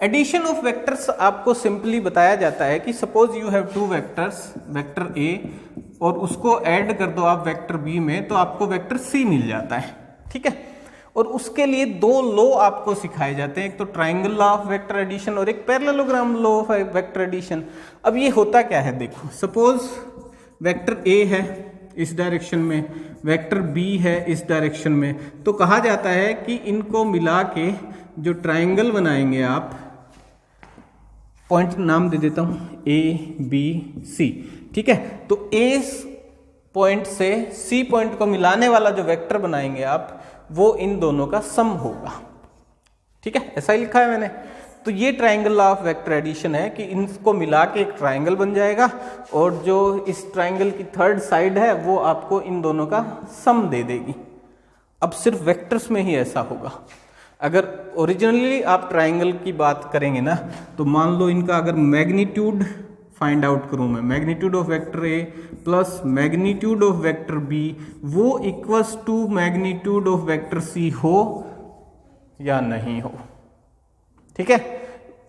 Addition of vectors आपको simply बताया जाता है कि suppose you have two vectors, vector A और उसको ऐड कर दो आप वेक्टर बी में तो आपको वेक्टर सी मिल जाता है। ठीक है, और उसके लिए दो लॉ आपको सिखाए जाते हैं, एक तो triangle law of vector addition और एक parallelogram law of vector addition. अब ये होता क्या है, देखो सपोज वेक्टर ए है इस डायरेक्शन में, वेक्टर बी है इस डायरेक्शन में, तो कहा जाता है कि इनको मिला के जो ट्राइंगल बनाएंगे आप, पॉइंट नाम दे देता हूं ए बी सी। ठीक है, तो ए पॉइंट से सी पॉइंट को मिलाने वाला जो वेक्टर बनाएंगे आप वो इन दोनों का सम होगा। ठीक है, ऐसा ही लिखा है मैंने। तो ये triangle law of vector addition है कि इनको मिला के एक ट्राइंगल बन जाएगा और जो इस ट्राइंगल की थर्ड साइड है वो आपको इन दोनों का सम दे देगी। अब सिर्फ वेक्टर्स में ही ऐसा होगा। अगर ओरिजिनली आप ट्राइंगल की बात करेंगे ना, तो मान लो इनका अगर मैग्नीट्यूड फाइंड आउट करूं मैं, magnitude of vector A plus magnitude of vector B, वो equals to magnitude of vector C हो या नहीं हो। ठीक है,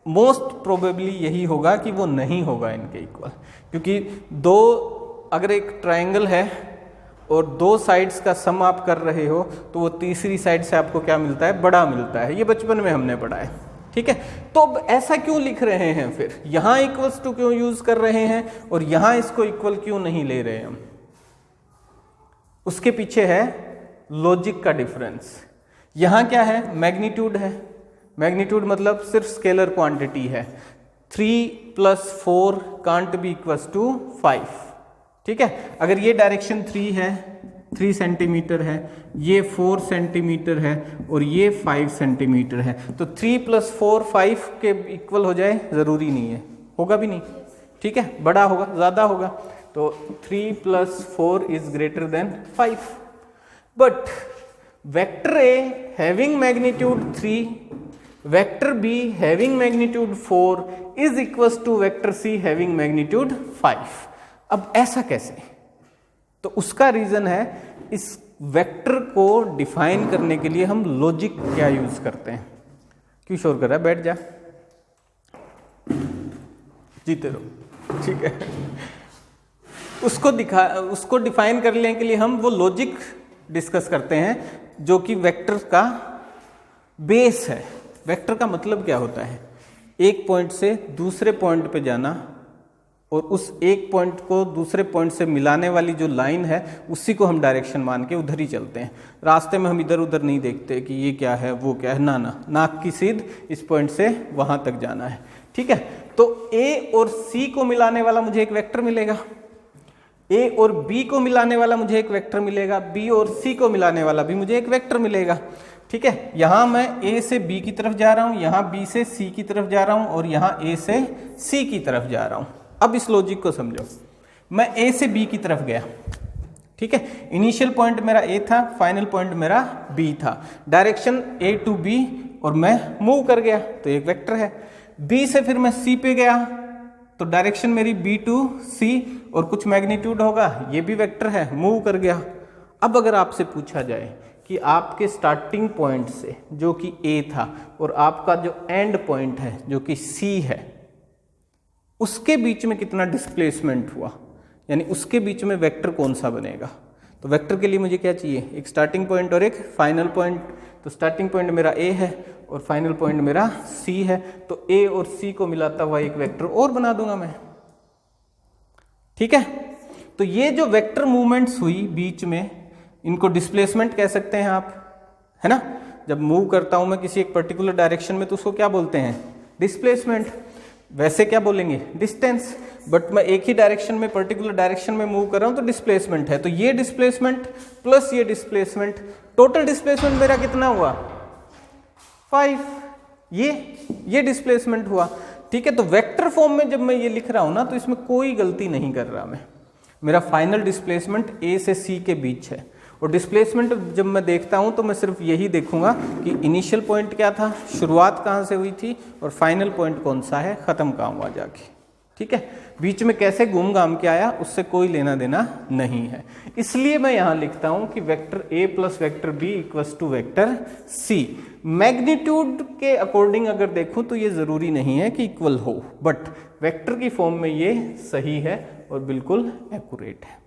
मोस्ट प्रोबेबली यही होगा कि वो नहीं होगा इनके इक्वल, क्योंकि दो, अगर एक ट्राइंगल है और दो साइड्स का सम आप कर रहे हो तो वो तीसरी साइड से आपको क्या मिलता है, बड़ा मिलता है। ये बचपन में हमने पढ़ा है। ठीक है, तो अब ऐसा क्यों लिख रहे हैं, फिर यहां इक्वल्स टू क्यों यूज कर रहे हैं और यहां इसको इक्वल क्यों नहीं ले रहे हम? उसके पीछे है लॉजिक का डिफरेंस। यहां क्या है, मैग्नीट्यूड है, मैग्नीट्यूड मतलब सिर्फ स्केलर क्वांटिटी है। 3 + 4 कांट बी इक्वल्स टू 5। ठीक है, अगर ये डायरेक्शन 3 है, 3 सेंटीमीटर है, ये 4 सेंटीमीटर है और ये 5 सेंटीमीटर है, तो 3 + 4 5 के इक्वल हो जाए, जरूरी नहीं है, होगा भी नहीं। ठीक है, बड़ा होगा, ज्यादा होगा, तो 3 + 4 is greater than 5। But vector A having magnitude 3, vector B having magnitude 4 is equals to vector C having magnitude 5। अब ऐसा कैसे? तो उसका रीजन है, इस वेक्टर को डिफाइन करने के लिए हम लॉजिक क्या यूज करते हैं। क्यों शोर कर रहा है, बैठ जा, जीते रहो। ठीक है, उसको डिफाइन करने के लिए हम वो लॉजिक डिस्कस करते हैं जो कि वेक्टर का बेस है। वेक्टर का मतलब क्या होता है, एक पॉइंट से दूसरे पॉइंट पे जाना और उस एक पॉइंट को दूसरे पॉइंट से मिलाने वाली जो लाइन है उसी को हम डायरेक्शन मान के उधर ही चलते हैं। रास्ते में हम इधर उधर नहीं देखते कि ये क्या है वो क्या है, ना ना, नाक की सीध इस पॉइंट से वहां तक जाना है। ठीक है, तो ए और सी को मिलाने वाला मुझे एक वेक्टर मिलेगा, ए और बी को मिलाने वाला मुझे एक वेक्टर मिलेगा, बी और सी को मिलाने वाला भी मुझे एक वेक्टर मिलेगा। ठीक है, यहां मैं ए से बी की तरफ जा रहा हूं, यहां बी से सी की तरफ जा रहा हूं और यहां ए से सी की तरफ जा रहा हूं। अब इस लॉजिक को समझो, मैं ए से बी की तरफ गया। ठीक है, इनिशियल पॉइंट मेरा ए था, फाइनल पॉइंट मेरा बी था, डायरेक्शन ए टू बी और मैं मूव कर गया तो एक वेक्टर है। बी से फिर मैं सी पे गया तो डायरेक्शन मेरी बी टू सी और कुछ मैग्नीट्यूड होगा, ये भी वेक्टर है, मूव कर गया। अब अगर आपसे पूछा जाए कि आपके स्टार्टिंग पॉइंट से जो कि ए था और आपका जो एंड पॉइंट है जो कि सी है, उसके बीच में कितना डिस्प्लेसमेंट हुआ, यानी उसके बीच में वेक्टर कौन सा बनेगा, तो वेक्टर के लिए मुझे क्या चाहिए, एक स्टार्टिंग पॉइंट और एक फाइनल पॉइंट। तो स्टार्टिंग पॉइंट मेरा ए है और फाइनल पॉइंट मेरा सी है, तो ए और सी को मिलाता हुआ एक वेक्टर और बना दूंगा मैं। ठीक है, तो ये जो वेक्टर मूवमेंट्स हुई बीच में, इनको डिस्प्लेसमेंट कह सकते हैं आप, है ना। जब मूव करता हूं मैं किसी एक पर्टिकुलर डायरेक्शन में तो उसको क्या बोलते हैं, डिस्प्लेसमेंट। वैसे क्या बोलेंगे, डिस्टेंस। बट मैं एक ही डायरेक्शन में, पर्टिकुलर डायरेक्शन में मूव कर रहा हूं तो डिस्प्लेसमेंट है। तो ये डिस्प्लेसमेंट प्लस ये डिस्प्लेसमेंट, टोटल डिस्प्लेसमेंट मेरा कितना हुआ, 5। ये डिस्प्लेसमेंट हुआ। ठीक है, तो वेक्टर फॉर्म में जब मैं ये लिख रहा हूं ना, तो इसमें कोई गलती नहीं कर रहा मैं। मेरा फाइनल डिस्प्लेसमेंट ए से सी के बीच है और डिस्प्लेसमेंट जब मैं देखता हूं तो मैं सिर्फ यही देखूंगा कि इनिशियल पॉइंट क्या था, शुरुआत कहां से हुई थी और फाइनल पॉइंट कौन सा है, खत्म कहां हुआ जाके। ठीक है, बीच में कैसे घूम घाम के आया उससे कोई लेना देना नहीं है। इसलिए मैं यहां लिखता हूं कि vector A plus vector B equals to vector C. Magnitude के अकॉर्डिंग अगर देखूं तो ये जरूरी नहीं है कि इक्वल हो, बट वेक्टर की फॉर्म में ये सही है और बिल्कुल एक्यूरेट है।